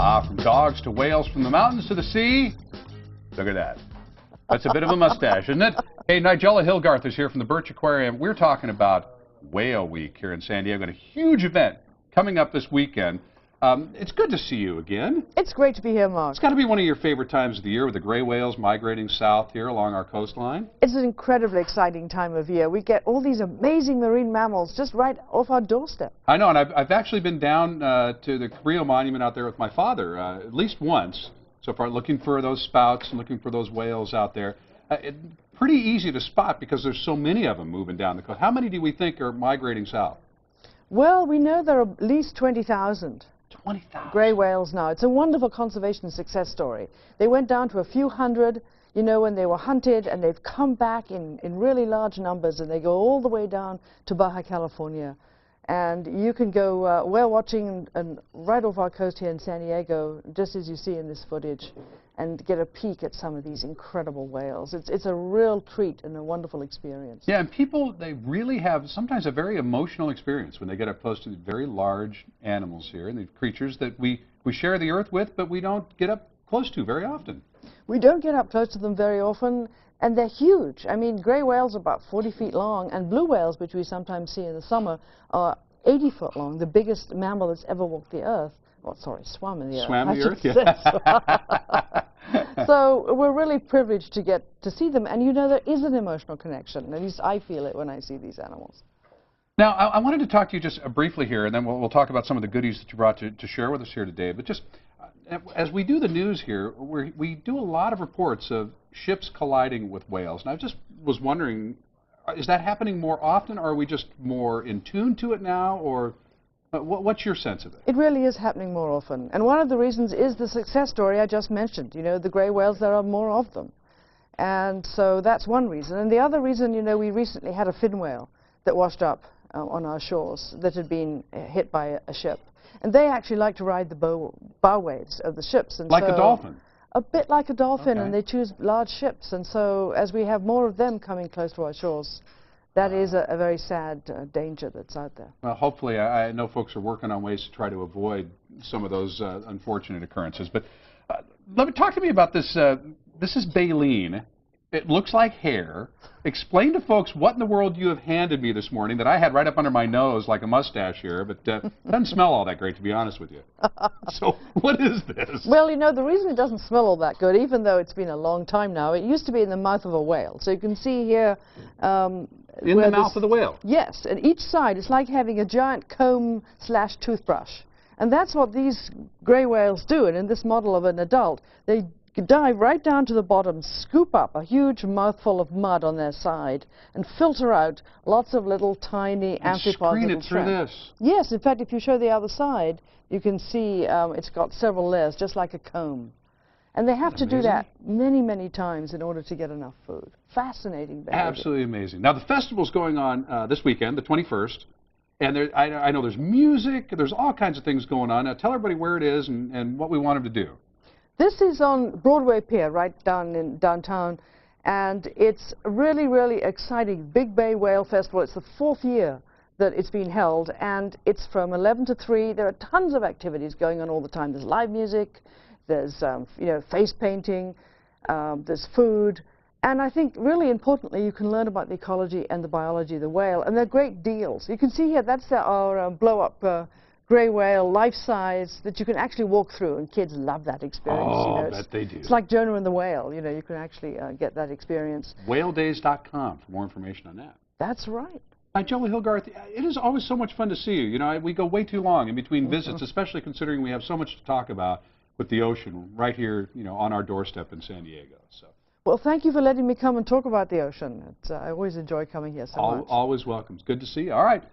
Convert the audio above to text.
From dogs to whales, from the mountains to the sea. Look at that. That's a bit of a mustache, isn't it? Hey, Nigella Hilgarth is here from the Birch Aquarium. We're talking about Whale Week here in San Diego. A huge event coming up this weekend. It's good to see you again. It's great to be here, Mark. It's got to be one of your favorite times of the year with the gray whales migrating south here along our coastline. It's an incredibly exciting time of year. We get all these amazing marine mammals just right off our doorstep. I know, and I've actually been down to the Cabrillo Monument out there with my father at least once so far, looking for those spouts and looking for those whales out there. Pretty easy to spot because there's so many of them moving down the coast. How many do we think are migrating south? Well, we know there are at least 20,000. 20,000. Gray whales now. It's a wonderful conservation success story. They went down to a few hundred, you know, when they were hunted, and they've come back in really large numbers, and they go all the way down to Baja California. And you can go whale watching and right off our coast here in San Diego, just as you see in this footage, and get a peek at some of these incredible whales. It's a real treat and a wonderful experience. Yeah, and people, they really have sometimes a very emotional experience when they get up close to these very large animals here, and these creatures that we share the earth with, but we don't get up close to very often. We don't get up close to them very often, and they're huge. I mean, gray whales are about 40 feet long, and blue whales, which we sometimes see in the summer, are 80 foot long, the biggest mammal that's ever walked the earth. Oh, sorry, swam in the earth. Swam in the earth, yeah. So we're really privileged to get to see them, and you know there is an emotional connection. At least I feel it when I see these animals. Now, I wanted to talk to you just briefly here, and then we'll talk about some of the goodies that you brought to share with us here today. But just as we do the news here, we do a lot of reports of ships colliding with whales. And I just was wondering, is that happening more often, or are we just more in tune to it now, or what's your sense of it? It really is happening more often. And one of the reasons is the success story I just mentioned. You know, the gray whales, there are more of them. And so that's one reason. And the other reason, you know, we recently had a fin whale that washed up on our shores that had been hit by a ship. And they actually like to ride the bow waves of the ships. And like a dolphin? A bit like a dolphin, okay. And they choose large ships. And so as we have more of them coming close to our shores, that is a very sad danger that's out there. Well, hopefully, I know folks are working on ways to try to avoid some of those unfortunate occurrences. But talk to me about this. This is baleen. It looks like hair. Explain to folks what in the world you have handed me this morning that I had right up under my nose like a mustache here, but it doesn't smell all that great, to be honest with you. So what is this? Well, you know, the reason it doesn't smell all that good, even though it's been a long time now, it used to be in the mouth of a whale. So you can see here... in the mouth of the whale? Yes, and each side is like having a giant comb/toothbrush. And that's what these gray whales do. And in this model of an adult, they dive right down to the bottom, scoop up a huge mouthful of mud on their side, and filter out lots of little tiny amphipods. Screen it through this? Yes, in fact, if you show the other side, you can see it's got several layers, just like a comb. And they have to do that many, many times in order to get enough food. Fascinating behavior. Absolutely amazing. Now, the festival's going on this weekend, the 21st, and I know there's music, there's all kinds of things going on. Now, tell everybody where it is and what we want them to do. This is on Broadway Pier, right down in downtown, and it's really, really exciting. Big Bay Whale Festival. It's the 4th year that it's been held, and it's from 11 to 3. There are tons of activities going on all the time. There's live music, there's you know, face painting, there's food, and I think really importantly you can learn about the ecology and the biology of the whale, and they're great deals. You can see here that's our blow-up gray whale, life-size, that you can actually walk through, and kids love that experience. Oh, you know, I bet they do. It's like Jonah and the whale. You know, you can actually get that experience. Whaledays.com for more information on that. That's right. Nigella Hilgarth, it is always so much fun to see you. You know, we go way too long in between visits, especially considering we have so much to talk about with the ocean right here, you know, on our doorstep in San Diego. So. Well, thank you for letting me come and talk about the ocean. I always enjoy coming here so much. Always welcome. It's good to see you. All right.